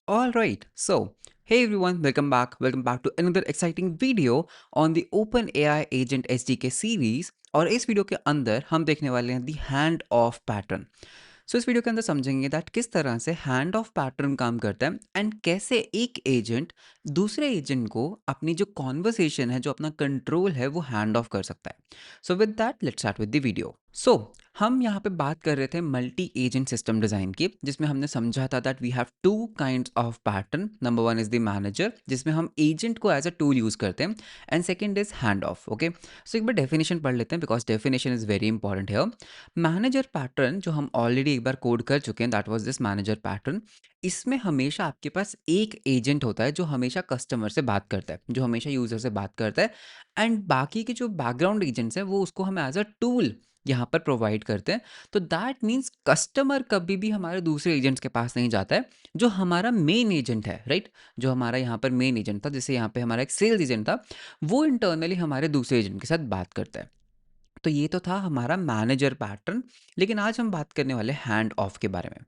All right. So, hey everyone, welcome back. Welcome back to another exciting video on the OpenAI Agent SDK series. और इस video के अंदर हम देखने वाले हैं दी हैंड ऑफ पैटर्न। सो इस वीडियो के अंदर समझेंगे दैट किस तरह से हैंड ऑफ पैटर्न काम करता है एंड कैसे एक एजेंट दूसरे एजेंट को अपनी जो कॉन्वर्सेशन है, जो अपना कंट्रोल है, वो हैंड ऑफ कर सकता है। So with that let's start with the video. So हम यहाँ पे बात कर रहे थे मल्टी एजेंट सिस्टम डिज़ाइन की, जिसमें हमने समझा था that we have two kinds of pattern. Number one is the manager, जिसमें हम एजेंट को एज अ टूल यूज़ करते हैं, and second is hand off. Okay, so एक बार डेफिनेशन पढ़ लेते हैं because definition is very important है। मैनेजर पैटर्न जो हम ऑलरेडी एक बार कोड कर चुके हैं, that was this manager pattern. इसमें हमेशा आपके पास एक एजेंट होता है जो हमेशा कस्टमर से बात करता है, जो हमेशा यूज़र से बात करता है, एंड बाकी के जो बैकग्राउंड एजेंट्स हैं वो उसको हम एज अ टूल यहाँ पर प्रोवाइड करते हैं। तो दैट मीन्स कस्टमर कभी भी हमारे दूसरे एजेंट्स के पास नहीं जाता है। जो हमारा मेन एजेंट है, राइट, जो हमारा यहाँ पर मेन एजेंट था, जैसे यहाँ पे हमारा एक सेल्स एजेंट था, वो इंटरनली हमारे दूसरे एजेंट के साथ बात करता है। तो ये तो था हमारा मैनेजर पैटर्न। लेकिन आज हम बात करने वाले हैंड ऑफ के बारे में।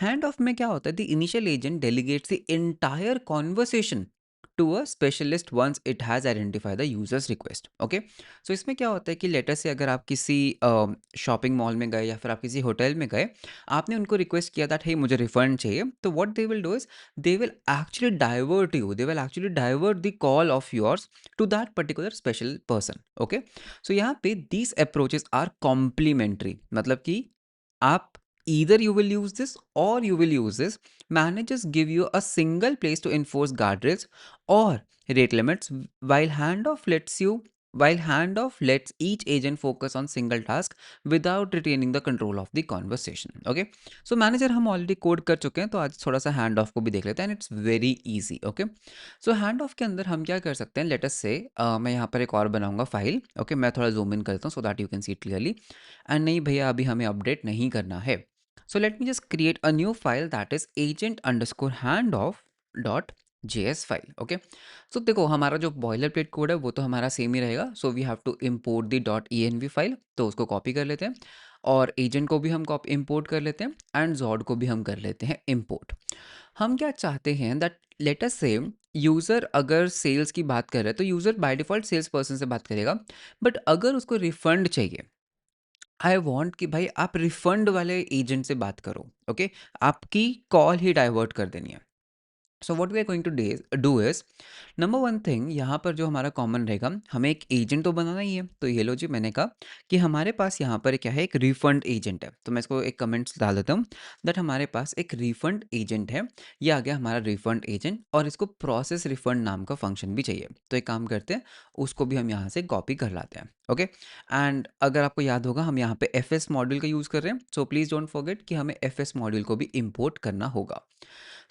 हैंड ऑफ में क्या होता है, the initial agent delegates the entire conversation to a specialist once it has identify the user's request. Okay, so इसमें क्या होता है कि लेटर से अगर आप किसी शॉपिंग मॉल में गए या फिर आप किसी होटल में गए, आपने उनको रिक्वेस्ट किया दैट हे मुझे रिफंड चाहिए, तो what they will do is they will actually divert you, they will actually divert the call of yours to that particular special person. Okay, so यहाँ पे दीज अप्रोचेस आर कॉम्प्लीमेंट्री, मतलब कि आप either you will use this or you will use this. Managers give you a single place to enforce guardrails or rate limits, while handoff lets each agent focus on single task without retaining the control of the conversation. Okay, so manager हम already code कर चुके हैं, तो आज थोड़ा सा hand of को भी देख लेते हैं, and it's very easy. Okay, so hand of के अंदर हम क्या कर सकते हैं, लेट अस से मैं यहाँ पर एक और बनाऊंगा फाइल। ओके, मैं थोड़ा जूम इन करता हूँ so that you can see it clearly. And नहीं भैया, अभी हमें अपडेट नहीं करना है। So let me just create a new file that is agent underscore hand off dot JS file. Okay, so देखो हमारा जो बॉयलर प्लेट कोड है वो तो हमारा सेम ही रहेगा। So we have to import the dot ENV file, तो उसको कॉपी कर लेते हैं, और एजेंट को भी हम इम्पोर्ट कर लेते हैं, एंड जॉड को भी हम कर लेते हैं इम्पोर्ट। हम क्या चाहते हैं दैट लेट अस से यूज़र अगर सेल्स की बात कर रहा है तो user by default sales person से बात करेगा, बट अगर उसको रिफंड चाहिए, आई वांट कि भाई आप रिफंड वाले एजेंट से बात करो। ओके, आपकी कॉल ही डाइवर्ट कर देनी है। So what we are going to do is, number one thing यहाँ पर जो हमारा कॉमन रहेगा, हमें एक एजेंट तो बनाना ही है। तो ये लो जी, मैंने कहा कि हमारे पास यहाँ पर क्या है, एक रिफंड एजेंट है। तो मैं इसको एक कमेंट्स डाल देता हूँ दैट हमारे पास एक रिफंड एजेंट है। ये आ गया हमारा रिफंड एजेंट, और इसको प्रोसेस रिफंड नाम का फंक्शन भी चाहिए। तो एक काम करते हैं, उसको भी हम यहाँ से कॉपी कर लाते हैं। ओके, एंड अगर आपको याद होगा हम यहाँ पे FS मॉड्यूल का यूज़ कर रहे हैं, सो प्लीज़ डोंट फॉरगेट कि हमें FS मॉड्यूल को भी इम्पोर्ट करना होगा।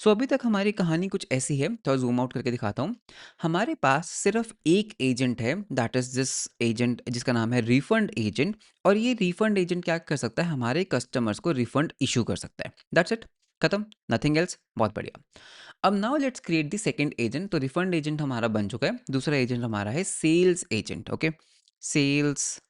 सो अभी तक हमारी कहानी कुछ ऐसी है, तो जूम आउट करके दिखाता हूँ। हमारे पास सिर्फ एक एजेंट है, दैट इज दिस एजेंट जिसका नाम है रिफंड एजेंट। और ये रिफंड एजेंट क्या कर सकता है, हमारे कस्टमर्स को रिफंड इशू कर सकता है। दैट्स इट, खत्म, नथिंग एल्स। बहुत बढ़िया। अब now let's create the second agent. तो रिफंड एजेंट हमारा बन चुका है, दूसरा एजेंट हमारा है sales agent. Okay, sales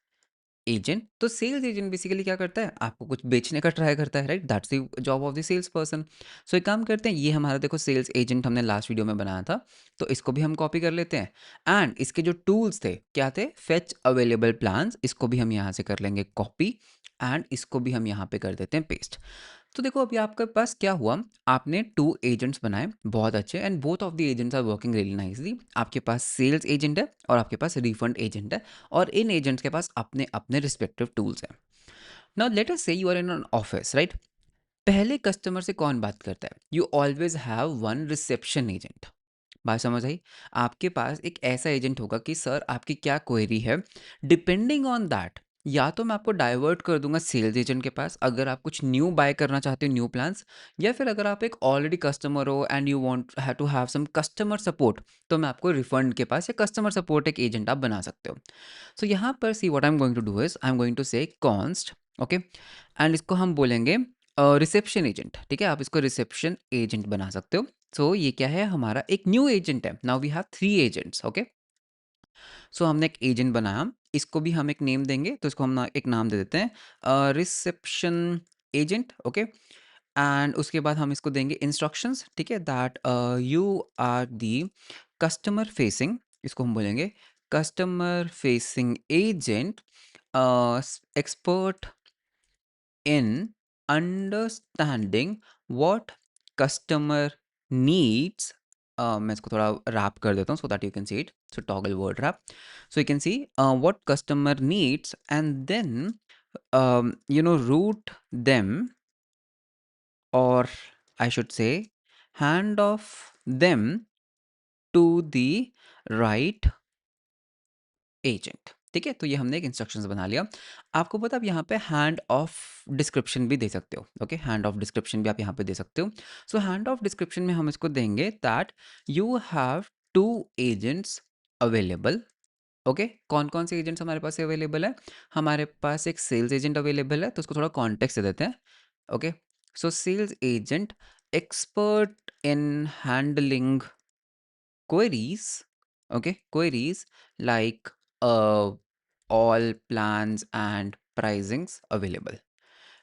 agent. तो सेल्स एजेंट बेसिकली क्या करता है, आपको कुछ बेचने का ट्राई करता है, right, that's the job of the sales person. So एक काम करते हैं, ये हमारा देखो सेल्स एजेंट हमने लास्ट वीडियो में बनाया था, तो इसको भी हम कॉपी कर लेते हैं। एंड इसके जो टूल्स थे क्या थे, फेच अवेलेबल प्लान्स, इसको भी हम यहाँ से कर लेंगे कॉपी, एंड इसको भी हम यहाँ पे कर देते हैं पेस्ट। तो देखो अभी आपके पास क्या हुआ, आपने टू एजेंट्स बनाए, बहुत अच्छे, and both of the agents are working really nicely. आपके पास सेल्स एजेंट है और आपके पास रिफंड एजेंट है, और इन एजेंट्स के पास अपने अपने रिस्पेक्टिव टूल्स हैं। Now let us say you are in an office, right. पहले कस्टमर से कौन बात करता है, you always have one reception agent. बात समझ आई, आपके पास एक ऐसा एजेंट होगा कि सर आपकी क्या क्वेरी है, डिपेंडिंग ऑन दैट या तो मैं आपको डाइवर्ट कर दूंगा सेल्स एजेंट के पास अगर आप कुछ न्यू बाय करना चाहते हो, न्यू प्लान्स, या फिर अगर आप एक ऑलरेडी कस्टमर हो and you want to have some customer support, तो मैं आपको रिफंड के पास या कस्टमर सपोर्ट एक एजेंट आप बना सकते हो। सो यहाँ पर see what I am going to do is I am going to say const. Okay, and इसको हम बोलेंगे रिसेप्शन एजेंट। ठीक है, आप इसको रिसेप्शन एजेंट बना सकते हो। सो ये क्या है, हमारा एक न्यू एजेंट है। Now we have three agents. Okay, so हमने एक एजेंट बनाया, इसको भी हम एक नेम देंगे, तो इसको हम एक नाम दे देते हैं रिसेप्शन एजेंट। ओके, एंड उसके बाद हम इसको देंगे इंस्ट्रक्शंस, ठीक है, that you are the customer facing, इसको हम बोलेंगे customer facing agent, expert in understanding what customer needs. मैं इसको थोड़ा रैप कर देता हूँ so that you can see it. So toggle word wrap. So you can see what customer needs, and then route them, or I should say hand off them to the right agent. ठीक है, तो ये हमने एक instructions बना लिया। आपको पता, आप यहाँ पे हैंड ऑफ डिस्क्रिप्शन भी दे सकते हो। ओके, हैंड ऑफ डिस्क्रिप्शन भी आप यहाँ पे दे सकते हो। सो हैंड ऑफ डिस्क्रिप्शन में हम इसको देंगे that you have two agents available. Okay, कौन कौन से एजेंट्स हमारे पास अवेलेबल है? हमारे पास एक सेल्स एजेंट अवेलेबल है, तो उसको थोड़ा कॉन्टेक्स्ट दे देते हैं। Okay, so sales agent expert in handling queries, okay, queries like all plans and pricings available,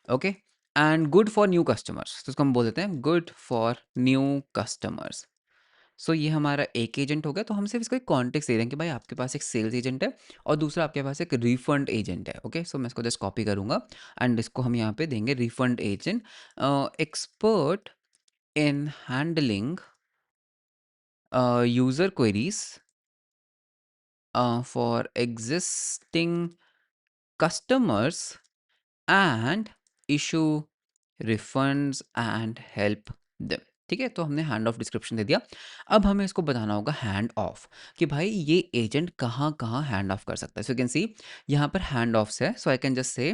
okay, and good for new customers, तो इसको हम बोल देते हैं good for new customers। सो ये हमारा एक एजेंट हो गया। तो हम सिर्फ इसको एक कॉन्टेक्स्ट दे रहे हैं कि भाई आपके पास एक सेल्स एजेंट है और दूसरा आपके पास एक रिफंड एजेंट है। ओके, सो मैं इसको जस्ट कॉपी करूंगा एंड इसको हम यहाँ पे देंगे refund agent, expert in handling user queries for existing customers and issue refunds and help them। ठीक है, तो हमने हैंड ऑफ डिस्क्रिप्शन दे दिया। अब हमें इसको बताना होगा हैंड ऑफ, कि भाई ये एजेंट कहाँ कहाँ हैंड ऑफ कर सकता है। सो यू कैन सी यहाँ पर हैंड ऑफ्स है, so I can just say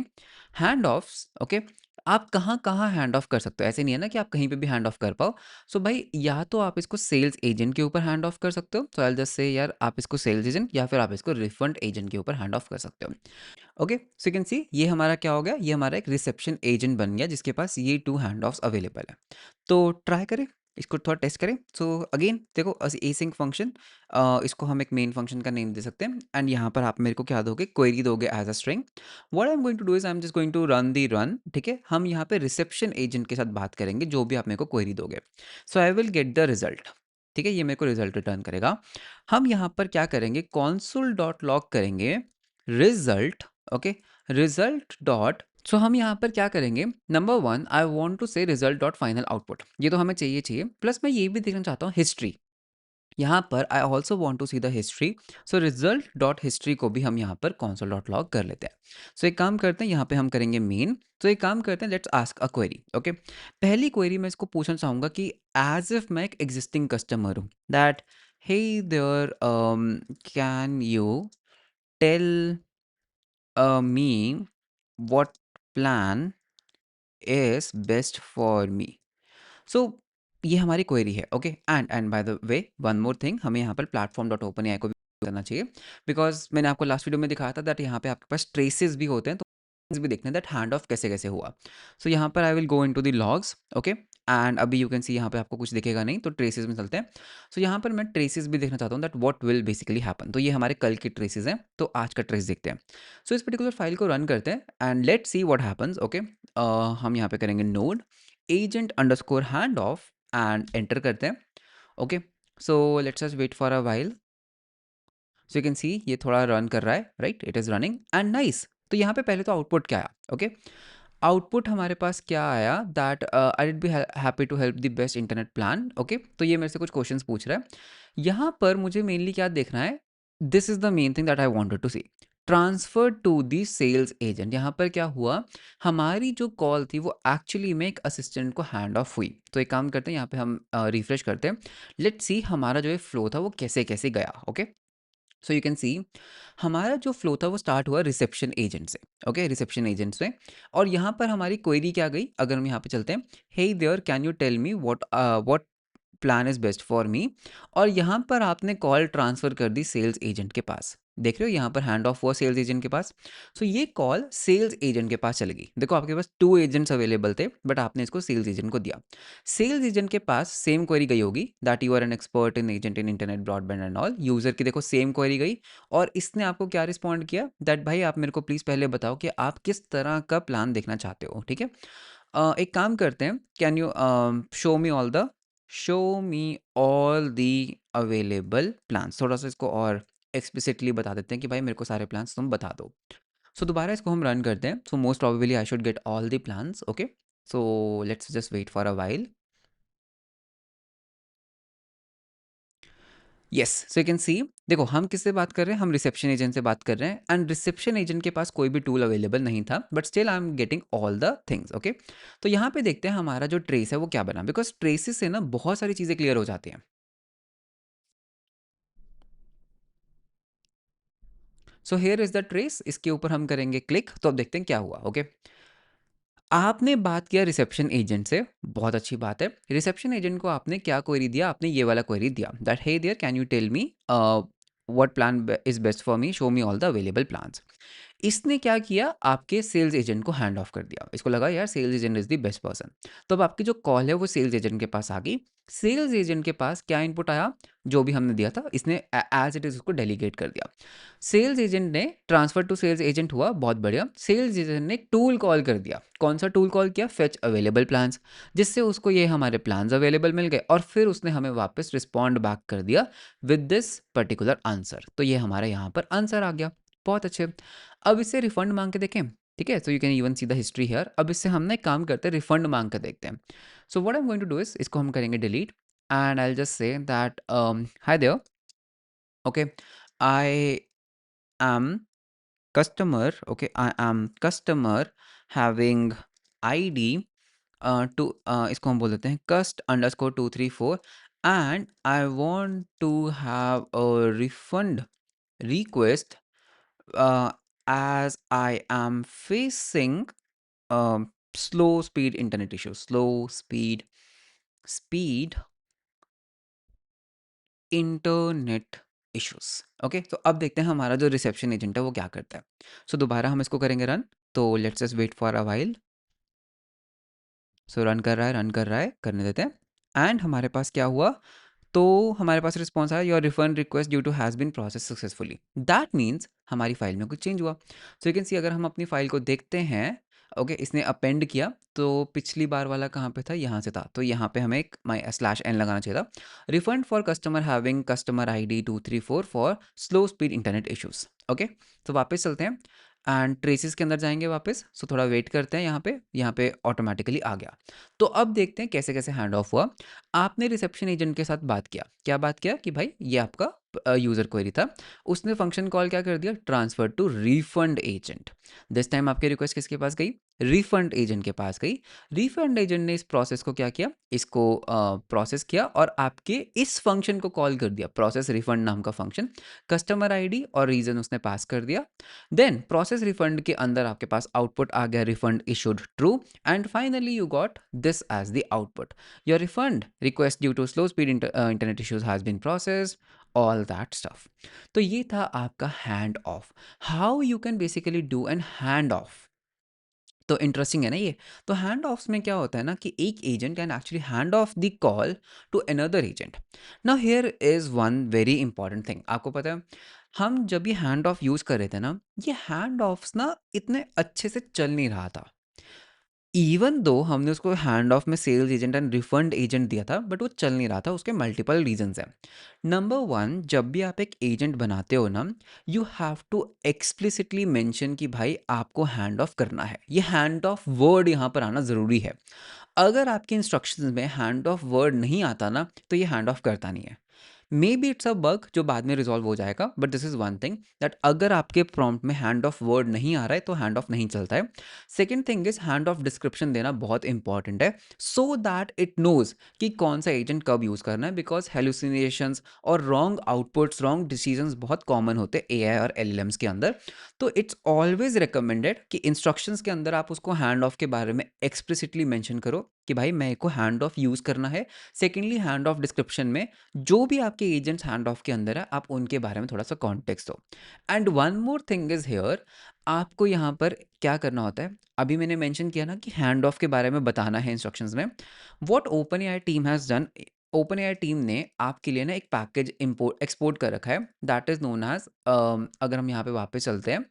hand offs. Okay, आप कहाँ कहाँ हैंड ऑफ कर सकते हो, ऐसे नहीं है ना कि आप कहीं पे भी हैंड ऑफ कर पाओ। सो भाई या तो आप इसको सेल्स एजेंट के ऊपर हैंड ऑफ कर सकते हो, सो आई जस्ट से यार आप इसको सेल्स एजेंट, या फिर आप इसको रिफंड एजेंट के ऊपर हैंड ऑफ कर सकते हो। Okay, so you can see ये हमारा क्या हो गया, ये हमारा एक रिसेप्शन एजेंट बन गया जिसके पास ये 2 हैंड ऑफ्स अवेलेबल है। तो ट्राई करें, इसको थोड़ा टेस्ट करें। सो अगेन देखो, एसिंक फंक्शन, इसको हम एक मेन फंक्शन का नेम दे सकते हैं एंड यहाँ पर आप मेरे को क्या दोगे, क्वेरी दोगे as a string. What I am going to do is I am just going to run the run. ठीक है, हम यहाँ पे रिसेप्शन एजेंट के साथ बात करेंगे जो भी आप मेरे को क्वेरी दोगे। So I will get the result. ठीक है, ये मेरे को रिजल्ट रिटर्न करेगा। हम यहाँ पर क्या करेंगे, कॉन्सोल डॉट लॉग करेंगे result. Okay, result dot, so हम यहाँ पर क्या करेंगे, number one I want to say result dot final output, ये तो हमें चाहिए, प्लस मैं ये भी देखना चाहता हूँ हिस्ट्री। यहाँ पर I also want to see the history, so result dot history को भी हम यहाँ पर कॉन्सोल डॉट लॉग कर लेते हैं। सो एक काम करते हैं, यहाँ पे हम करेंगे मेन। तो एक काम करते हैं, let's ask a query. Okay, पहली क्वेरी मैं इसको पूछना चाहूँगा कि एज इफ मैं एक एग्जिस्टिंग कस्टमर हूँ, that hey there can you tell me what plan is best for me। So ये हमारी क्वेरी है। Okay, and by the way one more thing, हमें यहाँ पर प्लेटफॉर्म डॉट ओपन एआई को भी करना चाहिए, बिकॉज मैंने आपको लास्ट वीडियो में दिखाया था दैट यहाँ पे आपके पास ट्रेसेस भी होते हैं, तो भी देखना है दैट हैंड ऑफ कैसे कैसे हुआ। सो यहाँ पर I will go into the logs. Okay, and अभी यू कैन सी यहाँ पे आपको कुछ दिखेगा नहीं, तो ट्रेसेस में चलते हैं। सो यहाँ पर मैं ट्रेसेस भी देखना चाहता हूँ that what will basically happen. तो ये हमारे कल के ट्रेसेस हैं, तो आज का ट्रेस देखते हैं। सो इस पर्टिकुलर फाइल को रन करते हैं and let see what happens. Okay, हम यहाँ पे करेंगे node agent underscore hand off and enter करते हैं। Okay, so let's just wait for a while. So you can see ये थोड़ा रन कर रहा है, right, it is running and nice. तो यहाँ पे पहले तो आउटपुट क्या आया। ओके, आउटपुट हमारे पास क्या आया, that I will be happy to help the best internet plan. Okay, तो ये मेरे से कुछ क्वेश्चंस पूछ रहा है। यहाँ पर मुझे मेनली क्या देखना है, this is the main thing that I wanted to see, transfer to the sales agent. यहाँ पर क्या हुआ, हमारी जो कॉल थी वो एक्चुअली में एक असिस्टेंट को हैंड ऑफ हुई। तो एक काम करते हैं, यहाँ पे हम रिफ्रेश करते हैं, लेट्स सी हमारा जो ये फ्लो था वो कैसे कैसे गया। ओके, सो यू कैन सी हमारा जो फ्लो था वो स्टार्ट हुआ रिसेप्शन एजेंट से। ओके, रिसेप्शन एजेंट से, और यहाँ पर हमारी क्वेरी क्या गई, अगर हम यहाँ पे चलते हैं, hey there can you tell me what plan is best for me, और यहाँ पर आपने कॉल ट्रांसफर कर दी सेल्स एजेंट के पास। देख रहे हो, यहाँ पर हैंड ऑफ हुआ सेल्स एजेंट के पास। सो ये कॉल सेल्स एजेंट के पास चली गई। देखो आपके पास 2 एजेंट्स अवेलेबल थे, बट आपने इसको सेल्स एजेंट को दिया। सेल्स एजेंट के पास सेम क्वेरी गई होगी, that you are an expert in agent in internet broadband and all. User की देखो सेम क्वेरी गई, और इसने आपको क्या रिस्पॉन्ड किया, दैट भाई आप मेरे को प्लीज पहले बताओ कि आप किस तरह का प्लान देखना चाहते हो। ठीक है, एक काम करते हैं, can you show me all the available plans. थोड़ा सा इसको और एक्सप्लिसिटली बता देते हैं कि भाई मेरे को सारे प्लान्स तुम बता दो। सो दोबारा इसको हम रन करते हैं। So most probably I should get all the plans. Okay, so let's just wait for a while. Yes, so you can see, देखो हम किससे बात कर रहे हैं, हम रिसेप्शन एजेंट से बात कर रहे हैं, एंड रिसेप्शन एजेंट के पास कोई भी टूल अवेलेबल नहीं था, but still I am getting all the things. Okay, तो यहाँ पे देखते हैं हमारा जो ट्रेस है वो क्या बना, बिकॉज ट्रेसेस से ना बहुत सारी चीज़ें क्लियर हो जाती हैं। So here is the trace, इसके ऊपर हम करेंगे क्लिक, तो अब देखते हैं क्या हुआ। ओके, आपने बात किया रिसेप्शन एजेंट से, बहुत अच्छी बात है। रिसेप्शन एजेंट को आपने क्या क्वेरी दिया, आपने ये वाला क्वेरी दिया, that hey there can you tell me what plan is best for me, show me all the available plans. इसने क्या किया, आपके सेल्स एजेंट को हैंड ऑफ कर दिया। इसको लगा यार sales agent is the best person. तो अब आपकी जो कॉल है वो सेल्स एजेंट के पास आ गई। सेल्स एजेंट के पास क्या इनपुट आया, जो भी हमने दिया था इसने एज इट इज उसको डेलीगेट कर दिया। सेल्स एजेंट ने ट्रांसफर टू सेल्स एजेंट हुआ, बहुत बढ़िया। सेल्स एजेंट ने टूल कॉल कर दिया। कौन सा टूल कॉल किया, फेच अवेलेबल प्लान्स, जिससे उसको ये हमारे प्लान्स अवेलेबल मिल गए, और फिर उसने हमें वापस रिस्पॉन्ड बैक कर दिया विद दिस पर्टिकुलर आंसर। तो ये हमारे यहाँ पर आंसर आ गया, बहुत अच्छे। अब इससे रिफंड मांग के देखें, ठीक है, so you can even C the history here. अब इससे हम ना एक काम करते हैं, रिफंड मांग कर देखते हैं। So what I am going to do is, इसको हम करेंगे delete, and I will just say that hi there, okay, I am customer, okay, I am customer having id to इसको हम बोल देते हैं cust underscore 234, and I want to have a refund request uh, as I am facing slow speed internet issues, speed internet issues. Okay, तो अब देखते हैं हमारा जो रिसेप्शन एजेंट है वो क्या करता है। सो दोबारा हम इसको करेंगे रन, तो let's just wait for a while. So run कर रहा है, रन कर रहा है, करने देते हैं। एंड हमारे पास क्या हुआ, तो हमारे पास रिस्पॉन्स आया, your refund request due to has been process successfully. That means हमारी फाइल में कुछ चेंज हुआ। सो यू कैन सी, अगर हम अपनी फाइल को देखते हैं, ओके, इसने अपेंड किया, तो पिछली बार वाला कहाँ पे था, यहाँ से था, तो यहाँ पे हमें एक माई स्लैश एन लगाना चाहिए था। Refund for customer having customer I D 234 for slow speed internet issues. Okay, तो वापस चलते हैं एंड ट्रेसेस के अंदर जाएंगे वापस। सो थोड़ा वेट करते हैं, यहाँ पे ऑटोमेटिकली आ गया। तो अब देखते हैं कैसे कैसे हैंड ऑफ हुआ। आपने रिसेप्शन एजेंट के साथ बात किया, क्या बात किया कि भाई ये आपका यूज़र क्वेरी था। उसने फंक्शन कॉल क्या कर दिया, transfer to refund agent. This time आपकी रिक्वेस्ट किसके पास गई, रिफंड एजेंट के पास गई। रिफंड एजेंट ने इस प्रोसेस को क्या किया, इसको प्रोसेस किया, और आपके इस फंक्शन को कॉल कर दिया, प्रोसेस रिफंड नाम का फंक्शन। कस्टमर आईडी और रीजन उसने पास कर दिया। देन प्रोसेस रिफंड के अंदर आपके पास आउटपुट आ गया, refund issued true, and finally you got this as the output, your refund request due to slow speed internet issues has been processed, all that stuff. तो ये था आपका hand off, how you can basically do an hand off. तो interesting है ना ये। तो hand offs में क्या होता है ना, कि एक agent can actually hand off the call to another agent. Now here is one very important thing, आपको पता है हम जब ये हैंड ऑफ यूज कर रहे थे ना, ये हैंड ऑफ्स ना इतने अच्छे से चल नहीं रहा था। इवन दो हमने उसको हैंड ऑफ में sales agent and refund agent दिया था, बट वो चल नहीं रहा था। उसके मल्टीपल रीजंस हैं। नंबर वन, जब भी आप एक एजेंट बनाते हो ना, you have to explicitly mention कि भाई आपको हैंड ऑफ करना है। ये हैंड ऑफ वर्ड यहाँ पर आना ज़रूरी है। अगर आपके इंस्ट्रक्शंस में हैंड ऑफ वर्ड नहीं आता ना, तो ये हैंड ऑफ करता नहीं है। May be it's a bug जो बाद में रिजॉल्व हो जाएगा, but this is one thing, that अगर आपके प्रॉम्प्ट में हैंड ऑफ वर्ड नहीं आ रहा है तो हैंड ऑफ नहीं चलता है। Second thing is hand off description देना बहुत इंपॉर्टेंट है, सो दैट इट नोज कि कौन सा एजेंट कब यूज करना है, बिकॉज हेलुसिनेशंस और रॉन्ग आउटपुट्स, रॉन्ग डिसीजंस बहुत कॉमन होते हैं एआई और एलएलएम्स के अंदर। तो इट्स ऑलवेज रिकमेंडेड कि इंस्ट्रक्शंस के अंदर आप उसको हैंड ऑफ के बारे में एक्सप्लिसिटली मेंशन करो कि भाई मेरे को हैंड ऑफ यूज करना है। सेकेंडली, हैंड ऑफ डिस्क्रिप्शन में जो भी आपके एजेंट्स हैंड ऑफ के अंदर है, आप उनके बारे में थोड़ा सा कॉन्टेक्स्ट दो। And one more thing is here, आपको यहाँ पर क्या करना होता है, अभी मैंने मेंशन किया ना कि हैंड ऑफ के बारे में बताना है इंस्ट्रक्शंस में। What open AI team has done, open AI team ने आपके लिए ना एक पैकेज इंपोर्ट एक्सपोर्ट कर रखा है, दैट इज नोन एज, अगर हम यहाँ पे वापस चलते हैं,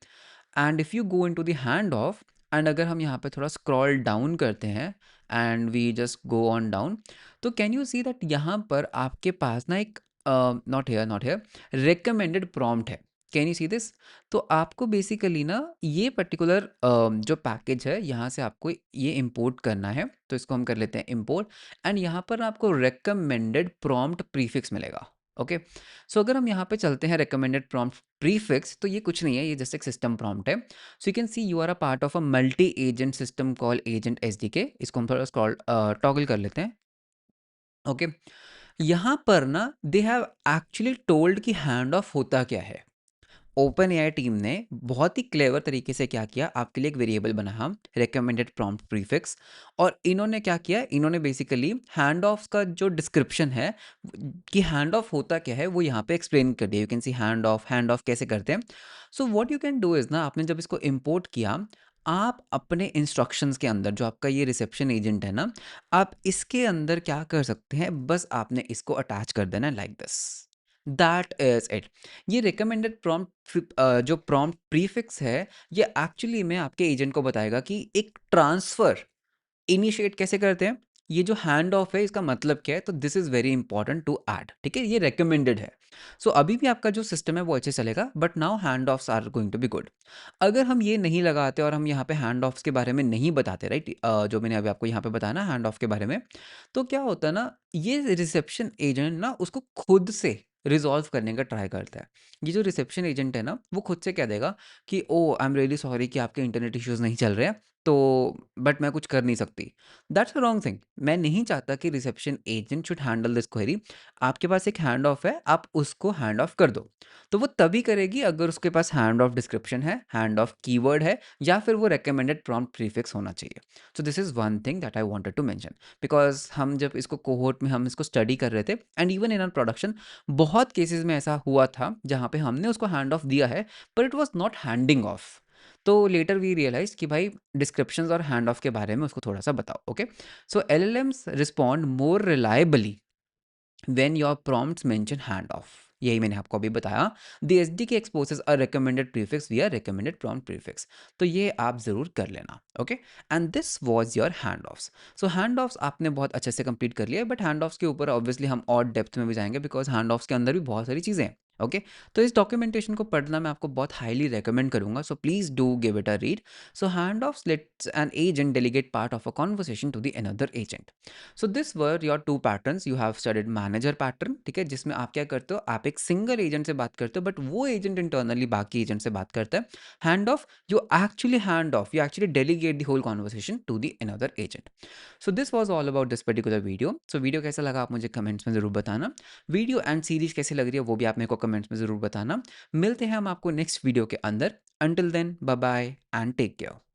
and if you go into the hand off, and अगर हम यहाँ पे थोड़ा स्क्रॉल डाउन करते हैं and we just go on down, तो कैन यू सी दैट यहाँ पर आपके पास ना एक नॉट हेयर रिकमेंडेड प्रॉम्प्ट है। Can you see this? तो आपको बेसिकली ना ये पर्टिकुलर जो पैकेज है यहाँ से आपको ये इंपोर्ट करना है, तो इसको हम कर लेते हैं इंपोर्ट। एंड यहाँ पर आपको रिकमेंडेड प्रॉम्प्ट प्रीफिक्स मिलेगा। ओके, सो अगर हम यहाँ पे चलते हैं रिकमेंडेड प्रॉम्प्ट प्रीफिक्स, तो ये कुछ नहीं है, ये जस्ट एक सिस्टम प्रॉम्प्ट है। So you can see you are a part of a multi agent system call agent SDK. इसको हम थोड़ा स्क्रॉल टॉगल कर लेते हैं। ओके, यहाँ पर ना दे हैव एक्चुअली टोल्ड कि हैंड ऑफ होता क्या है। ओपन एआई टीम ने बहुत ही क्लेवर तरीके से क्या किया, आपके लिए एक वेरिएबल बनाया रिकमेंडेड प्रॉम्प्ट प्रीफिक्स। और इन्होंने क्या किया, इन्होंने बेसिकली हैंड ऑफ का जो डिस्क्रिप्शन है कि हैंड ऑफ होता क्या है वो यहाँ पे एक्सप्लेन कर दिया। You can C hand of कैसे करते हैं। So what you can do is ना, आपने जब इसको इंपोर्ट किया, आप अपने इंस्ट्रक्शंस के अंदर जो आपका ये रिसेप्शन एजेंट है ना, आप इसके अंदर क्या कर सकते हैं, बस आपने इसको अटैच कर देना like this. That is it. ये रिकमेंडेड प्रॉम्प्ट जो प्रॉम्प्ट प्रीफिक्स है, ये एक्चुअली में आपके एजेंट को बताएगा कि एक ट्रांसफर इनिशिएट कैसे करते हैं। ये जो हैंड ऑफ है इसका मतलब क्या है, तो this is very important to add, ठीक है, ये रेकमेंडेड है। सो अभी भी आपका जो सिस्टम है वो अच्छे चलेगा, but now hand offs are going to be good. अगर हम ये नहीं लगाते और हम यहाँ पे हैंड ऑफ्स के बारे में नहीं बताते, राइट, जो मैंने अभी आपको यहाँ पे बताया ना हैंड ऑफ के बारे में, तो क्या होता है ना, ये रिसेप्शन एजेंट ना उसको खुद से रिजॉल्व करने का ट्राई करता है। ये जो रिसेप्शन एजेंट है ना, वो खुद से कह देगा कि ओ आई एम रियली सॉरी कि आपके इंटरनेट इश्यूज नहीं चल रहे हैं, तो बट मैं कुछ कर नहीं सकती। That's a wrong thing. मैं नहीं चाहता कि reception agent should handle this query. आपके पास एक हैंड ऑफ है, आप उसको हैंड ऑफ कर दो। तो वो तभी करेगी अगर उसके पास हैंड ऑफ डिस्क्रिप्शन है, हैंड ऑफ कीवर्ड है, या फिर वो रिकमेंडेड प्रॉम्प्ट प्रीफिक्स होना चाहिए। So this is one thing that I wanted to mention, because हम जब इसको कोहोर्ट में हम इसको स्टडी कर रहे थे and even in are production, बहुत केसेस में ऐसा हुआ था जहाँ पे हमने उसको हैंड ऑफ दिया है, पर it was not handing of. तो लेटर वी रियलाइज कि भाई डिस्क्रिप्शंस और हैंड ऑफ के बारे में उसको थोड़ा सा बताओ। Okay, so LLMs respond more reliably when your prompts mention hand of. यही मैंने आपको अभी बताया। The SDK exposes a recommended prefix विया रिकमेंडेड प्रॉम्प्ट प्रीफिक्स। तो ये आप जरूर कर लेना। Okay, and this was your hand offs. So hand offs आपने बहुत अच्छे से कंप्लीट कर लिया, बट हैंड ऑफ्स के ऊपर ऑब्वियसली हम और डेप्थ में भी जाएंगे, बिकॉज हैंड ऑफ्स के अंदर भी बहुत सारी चीज़ें हैं। ओके, तो इस डॉक्यूमेंटेशन को पढ़ना मैं आपको बहुत हाईली रेकमेंड करूंगा, so please do give it a read. So hand offs lets an agent delegate part of a conversation to the another agent. So this were your two patterns. You have studied manager pattern, ठीक है, जिसमें आप क्या करते हो, आप एक single agent से बात करते हो, बट वो एजेंट इंटरनली बाकी एजेंट से बात करता है। Hand off, you actually hand off, you actually delegate the whole conversation to the another agent. So this was all about this particular video. So video कैसा लगा आप मुझे कमेंट्स में जरूर बताना। वीडियो एंड सीरीज कैसी लग रही है वो भी आप मेरे को कमेंट्स में जरूर बताना। मिलते हैं हम आपको नेक्स्ट वीडियो के अंदर। Until then, bye bye and take care.